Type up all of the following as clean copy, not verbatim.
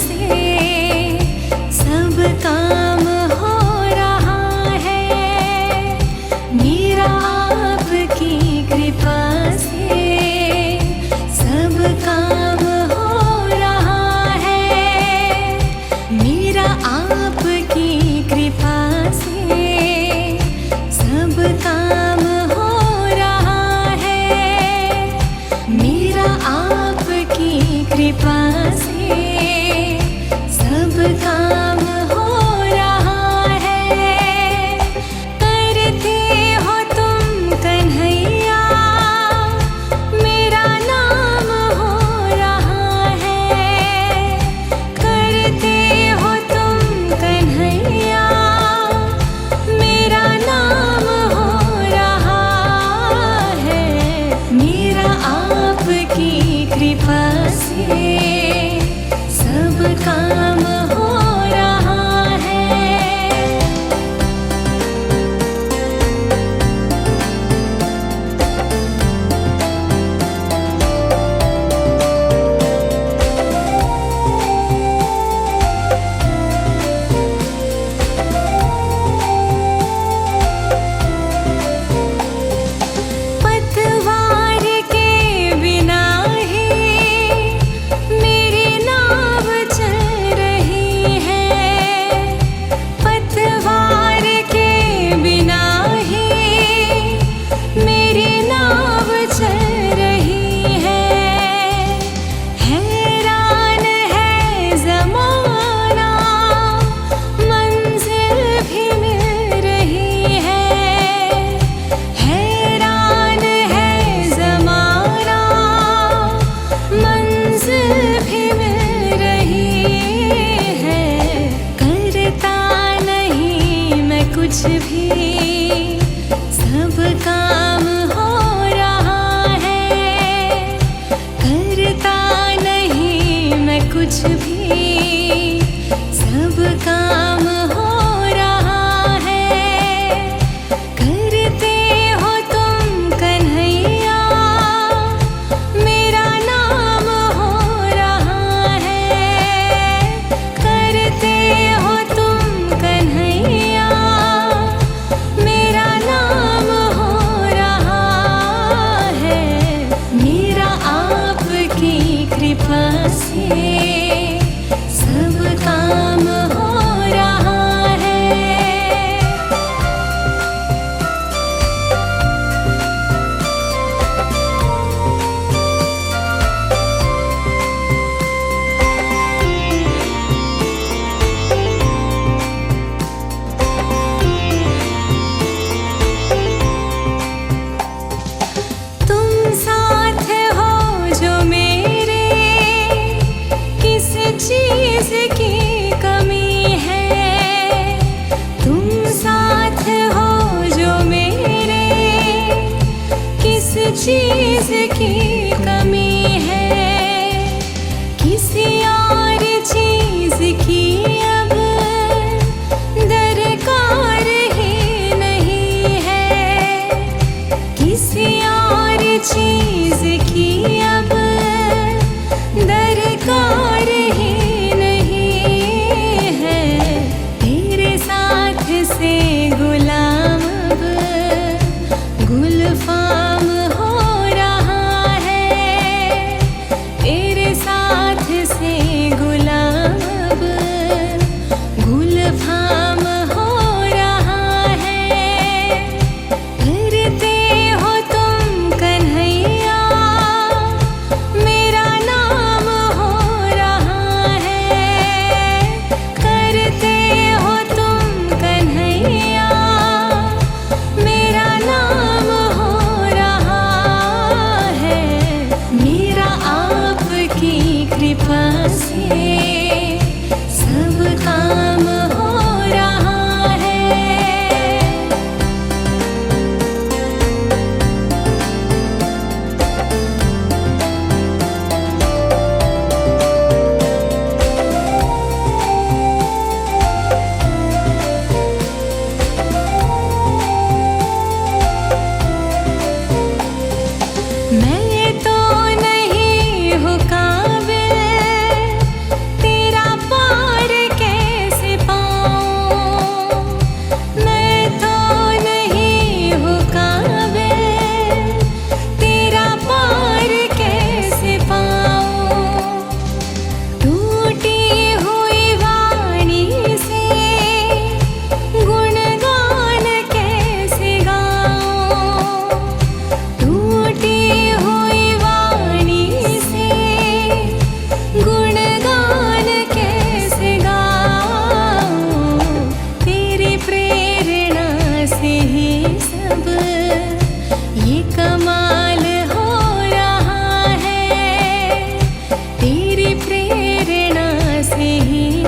से सब काम हो रहा है। मेरा आपकी कृपा से सब काम हो रहा है। मेरा आपकी कृपा से सब काम हो रहा है। मेरा आपकी कृपा से सब काम हो रहा है। करते हो तुम कन्हैया, मेरा नाम हो रहा है। करते हो तुम कन्हैया, मेरा नाम हो रहा है। मेरा आपकी कृपा से सब काम हो रहा है। पतवार के बिना ही मेरी नाव चल रही है। पतवार के बिना ही मेरी नाव चल रही है। हैरान है ज़माना, मंजिल भी मिल रही है। हैरान है ज़माना, मंजिल भी मिल रही है। करता नहीं मैं कुछ भी, सब काम हो रहा है। करता नहीं मैं कुछ भी, सब काम हो रहा है। करते हो तुम कन्हैया, मेरा नाम हो रहा है। करते हो तुम कन्हैया, मेरा नाम हो रहा है। मेरा आपकी कृपा से सब काम हो रहा है। तुम साथ हो जो मेरे, किस चीज़ की कमी है। तुम साथ हो जो मेरे, किस चीज़ की कमी है। किसी और चीज़ की अब दरकार ही नहीं है। किसी और चीज़ की अब दरकार ही नहीं है। तेरे साथ से गुलाम अब गुलफाम हो रहा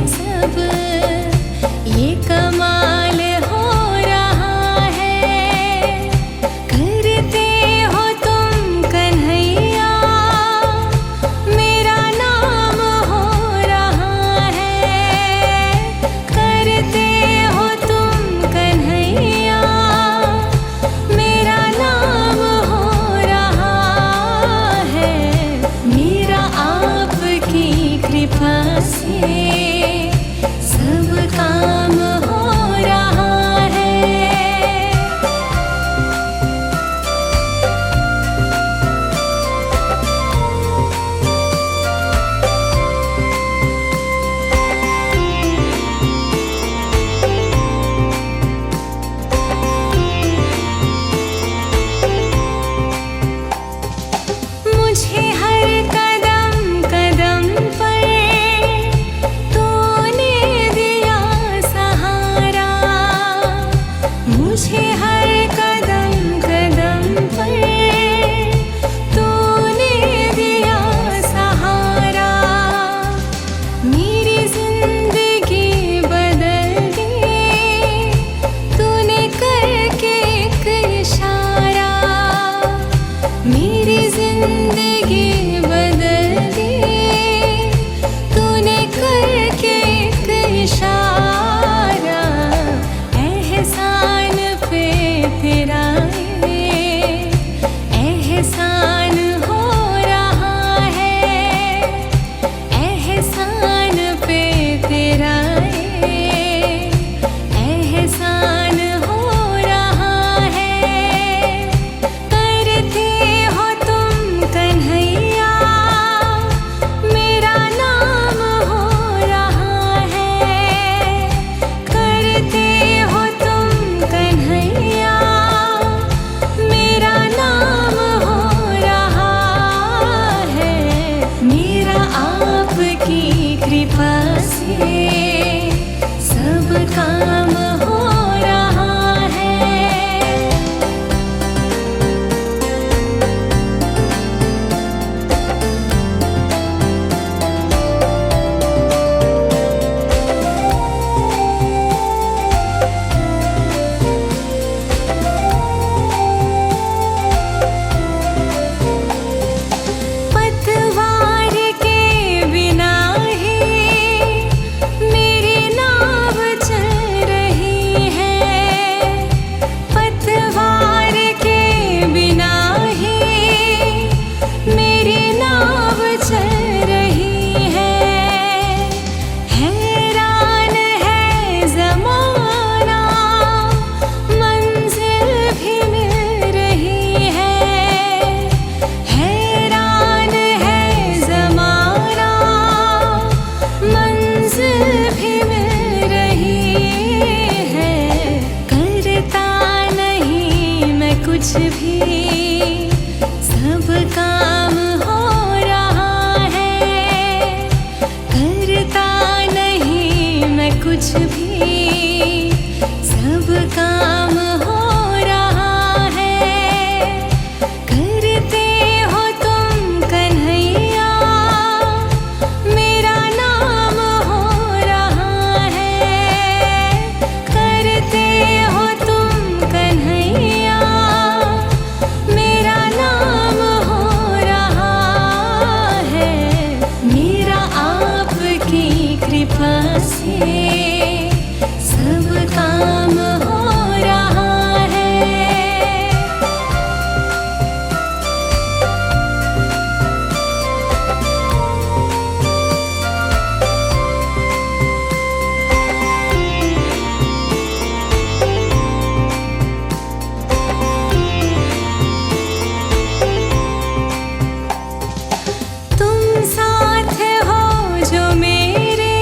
सब ये कमाल हो रहा है। करते हो तुम कन्हैया, मेरा नाम हो रहा है। करते हो तुम कन्हैया, मेरा नाम हो रहा है। मेरा आपकी कृपा से सब काम हो रहा है। मुझे हर कदम कदम पर तूने दिया सहारा। मुझे हर कदम कदम पर तूने दिया सहारा। मेरी जिंदगी बदल दी तूने करके एक इशारा। मेरी जिंदगी बदल दी तूने करके एक इशारा। एहसान पे तेरा ये एहसान हो रहा है। एहसान पे तेरा ये एहसान हो रहा है। करते हो तुम कन्हैया, मेरा नाम हो रहा है। करते हो तुम कन्हैया, मेरा नाम हो रहा है। मेरा आपकी कृपा से सब काम हो रहा है। पतवार के बिना ही मेरी नाव चल रही है। पतवार के बिना ही मेरी नाव चल रही है। हैरान है ज़माना, मंजिल भी मिल रही है। हैरान है ज़माना, मंजिल भी मिल रही है। करता नहीं मैं कुछ भी, सब काम हो रहा है। करता नहीं मैं कुछ भी, सब काम हो रहा है। करते हो तुम कन्हैया, मेरा नाम हो रहा है। करते हो तुम कन्हैया, मेरा नाम हो रहा है। मेरा आपकी कृपा से सब काम हो रहा है। तुम साथ हो जो मेरे,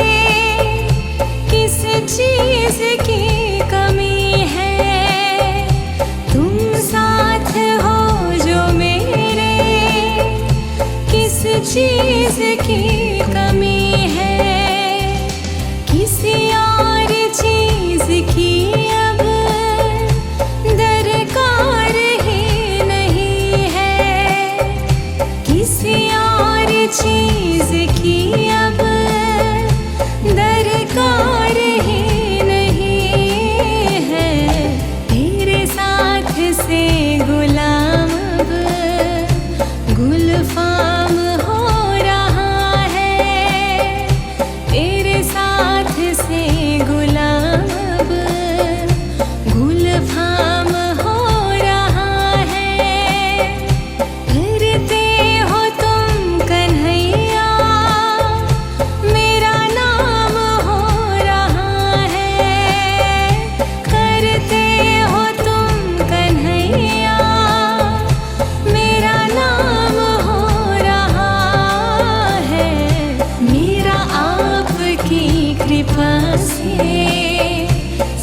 कृपा से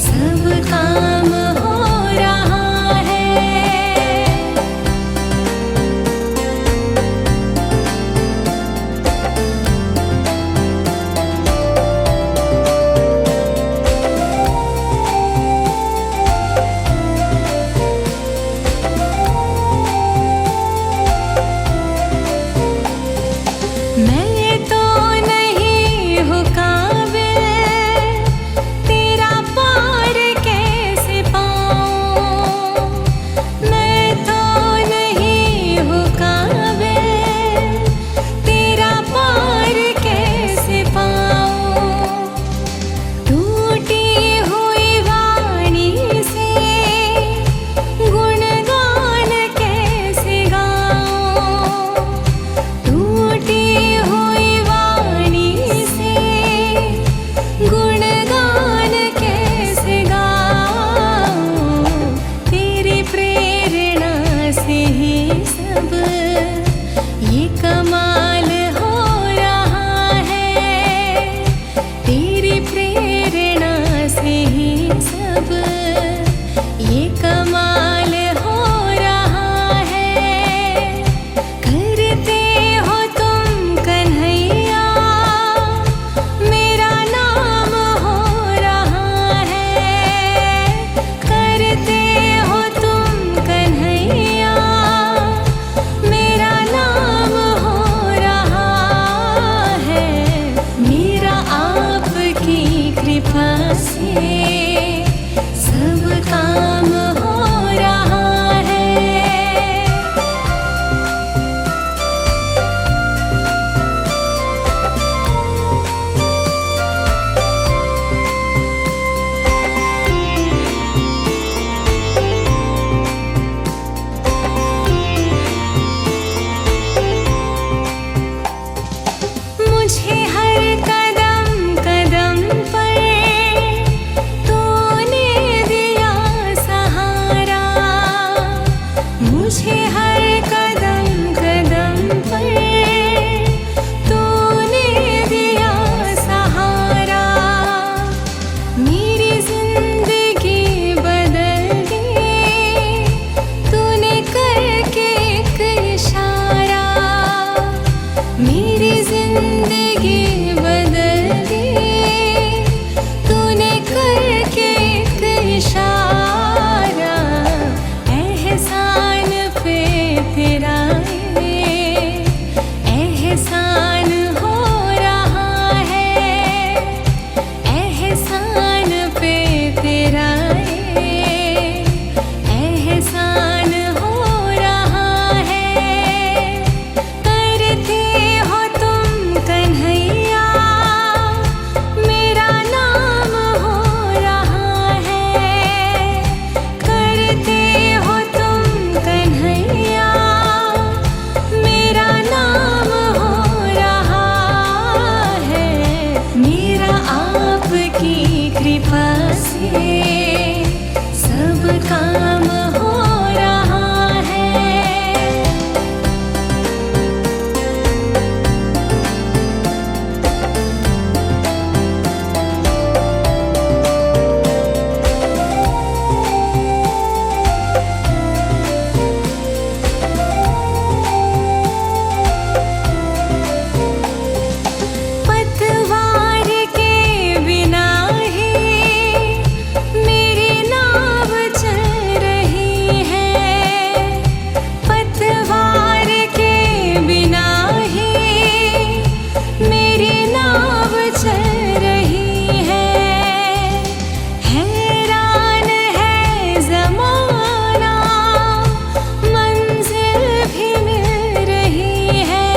सब काम हो रहा है। मैं तो नहीं हूँ काबिल, तेरा पार कैसे पाऊँ। मैं तो नहीं हूँ काबिल, तेरा पार कैसे पाऊँ। टूटी हुई वाणी से गुणगान कैसे गाऊँ। टूटी हुई वाणी से गुणगान कैसे गाऊँ। तेरी प्रेरणा से ही सब ये कमाल हो रहा है। तेरी प्रेरणा से ही सब ये कमाल हो रहा है। करते हो तुम कन्हैया, मेरा नाम हो रहा है। करते हो तुम कन्हैया, मेरा नाम हो रहा है। मेरा आपकी कृपा से सब काम हो रहा है। मुझे हर कदम कदम पर तूने दिया सहारा। मुझे हर कदम कदम पर तूने दिया सहारा। मेरी जिंदगी बदल दी तूने करके एक इशारा। मेरी जिंदगी बदल दी तूने करके एक इशारा। एहसान पे तेरा ये एहसान हो रहा है। एहसान पे तेरा ये एहसान हो रहा है। करते हो तुम कन्हैया, मेरा नाम हो रहा है। करते हो तुम कन्हैया, मेरा नाम हो रहा है। मेरा आपकी कृपा से सब काम हो रहा है। पतवार के बिना ही मेरी नाव चल रही है। पतवार के बिना ही मेरी नाव चल रही है। हैरान है ज़माना, मंजिल भी मिल रही है।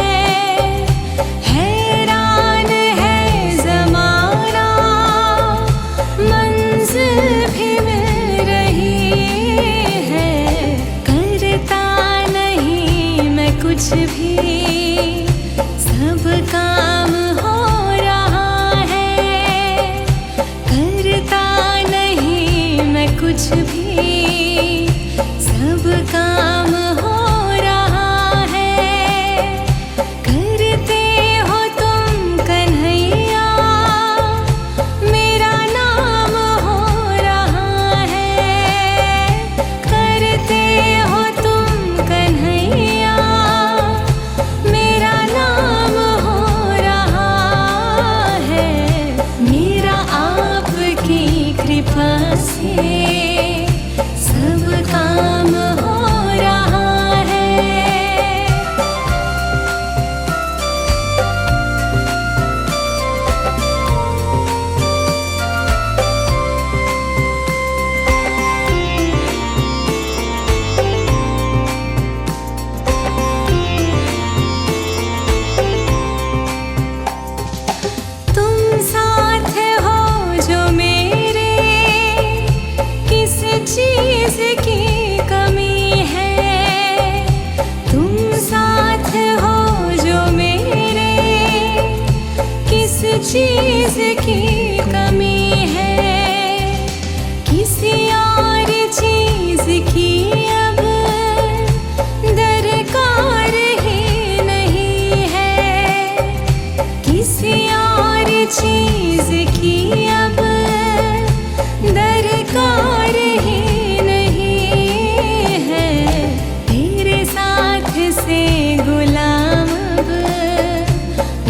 हैरान है ज़माना, मंजिल भी मिल रही है। करता नहीं मैं कुछ भी, सब काम हो रहा है। करता नहीं मैं कुछ भी, सब काम हो रहा है। करते हो तुम कन्हैया, कृपा से सब काम हो रहा है। तुम साथ हो जो मेरे, किस चीज़ की कमी है। तुम साथ हो जो मेरे, किस चीज़ की कमी है। किसी और चीज़ की अब दरकार ही नहीं है। किसी और चीज़ की अब दरकार ही नहीं है। तेरे साथ से गुलाम अब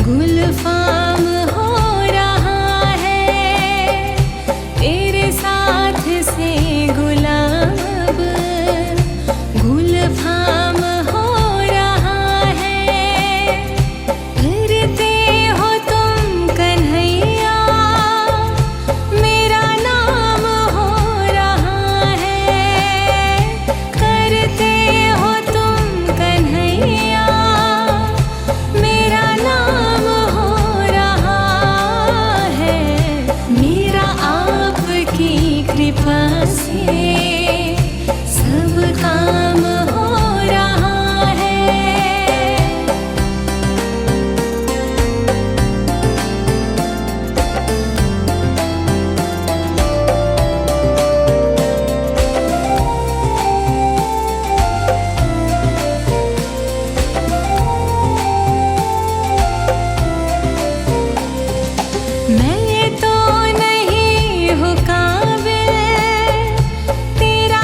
गुलफाम हो रहा है। तेरे साथ से गुलाम अब गुलफाम हो रहा है। करते हो तुम कन्हैया, मेरा नाम हो रहा है। करते हो तुम कन्हैया, मेरा नाम हो रहा है। मेरा आपकी कृपा से सब काम हो रहा है। मैं तो नहीं हूँ काबिल तेरा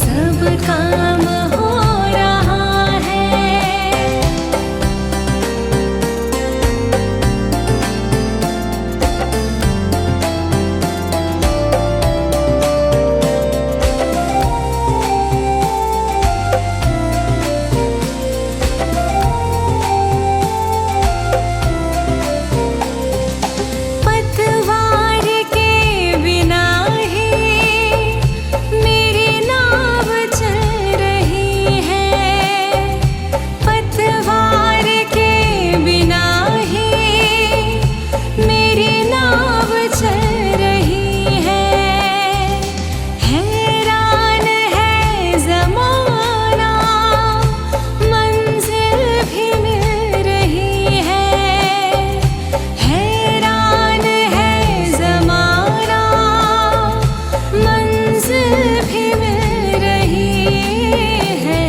सब काम हो रहा है। पतवार के बिना ही मेरी नाव चल रही है। पतवार के बिना ही मेरी नाव चल रही है। हैरान है ज़माना, मंजिल भी मिल रही है। हैरान है ज़माना, मंजिल भी मिल रही है।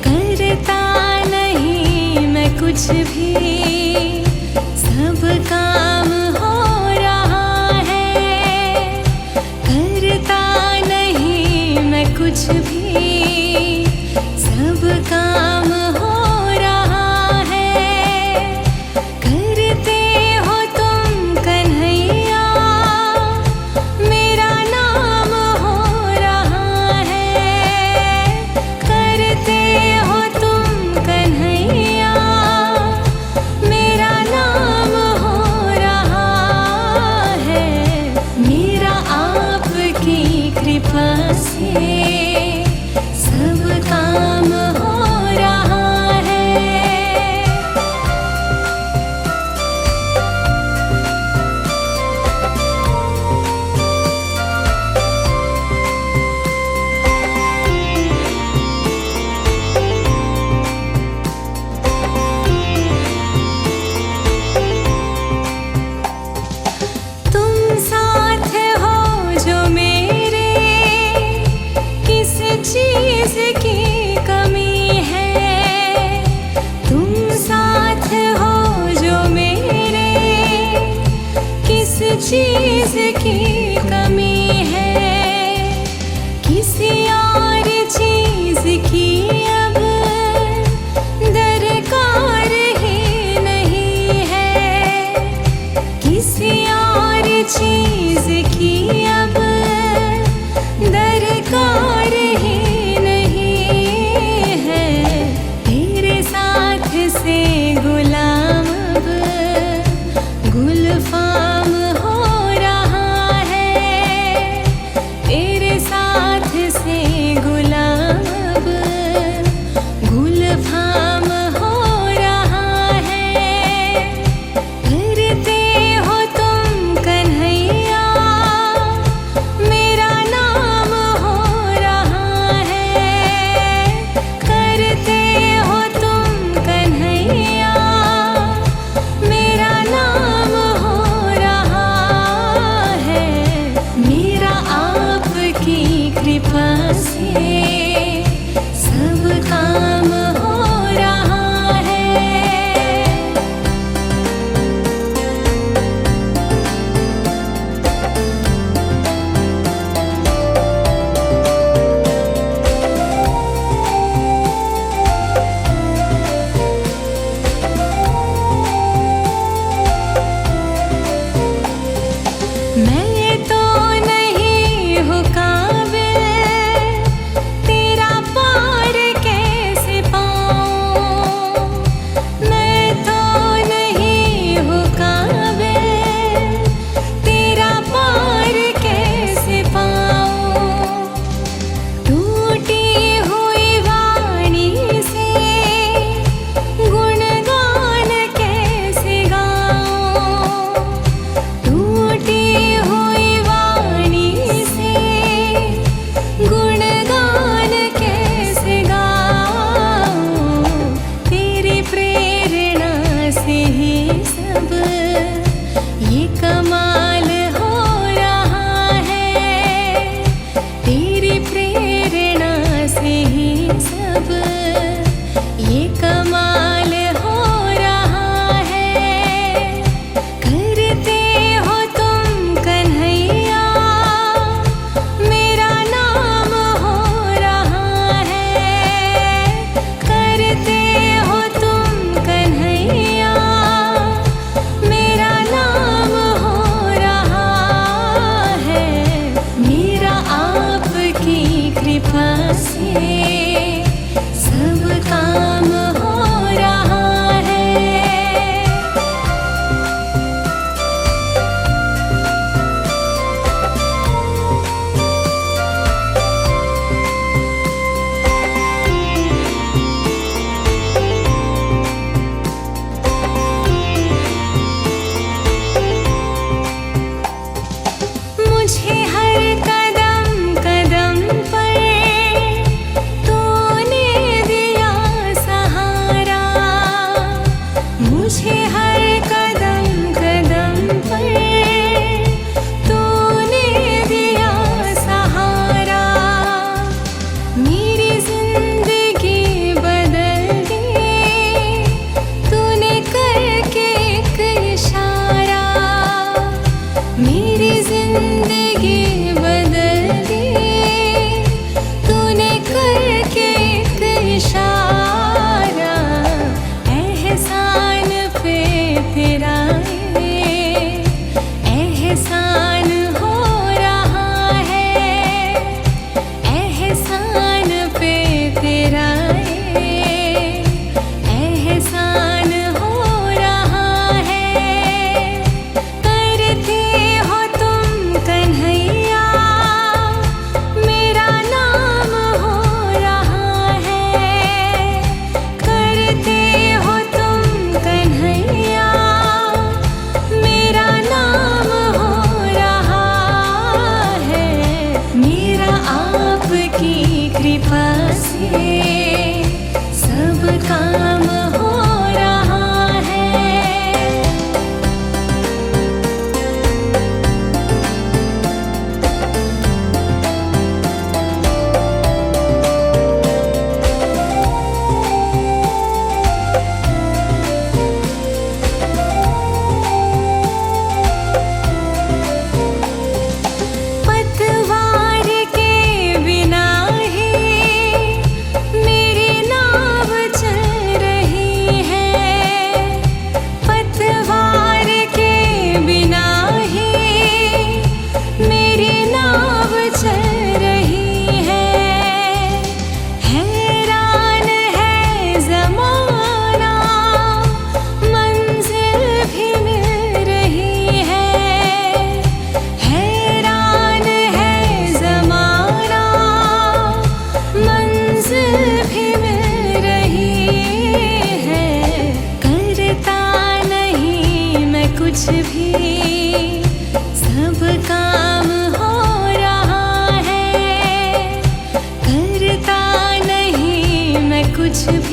करता नहीं मैं कुछ भी, सब काम हो रहा है। करता नहीं मैं कुछ भी, सब काम हो रहा है। करते हो तुम कन्हैया, मेरा नाम हो रहा है। करते हो तुम कन्हैया, मेरा नाम हो रहा है। मेरा आपकी कृपा से सब काम हो रहा है। तुम साथ हो जो मेरे, किस चीज़ की कमी है। तुम साथ हो जो मेरे, किस चीज़ की कमी है। किसी और चीज़ की अब दरकार ही नहीं है। किसी और चीज़ की अब दरकार ही नहीं है। तेरे साथ से गुलाम अब गुलफाम हो रहा है। तेरे साथ से गुलाम अब गुलफाम हो रहा है। करते हो तुम कन्हैया, मेरा नाम हो रहा है। करते हो तुम कन्हैया, मेरा नाम हो जिंदगी बदल दी तूने करके एक इशारा। एहसान पे तेरा ये एहसान हो रहा है। एहसान पे तेरा ये एहसान हो रहा है। करते हो तुम कन्हैया मेरा नाम हो रहा है। करते हो तुम कन्हैया मेरा नाम हो रहा है। मेरा आपकी कृपा से सब काम हो रहा है। पतवार के बिना ही मेरी नाव चल रही है। पतवार के बिना ही मेरी नाव चल रही है। हैरान है ज़माना मंजिल भी मिल रही है। हैरान है ज़माना मंजिल भी मिल रही है। करता नहीं मैं कुछ भी सब काम हो रहा है। करता नहीं मैं कुछ भी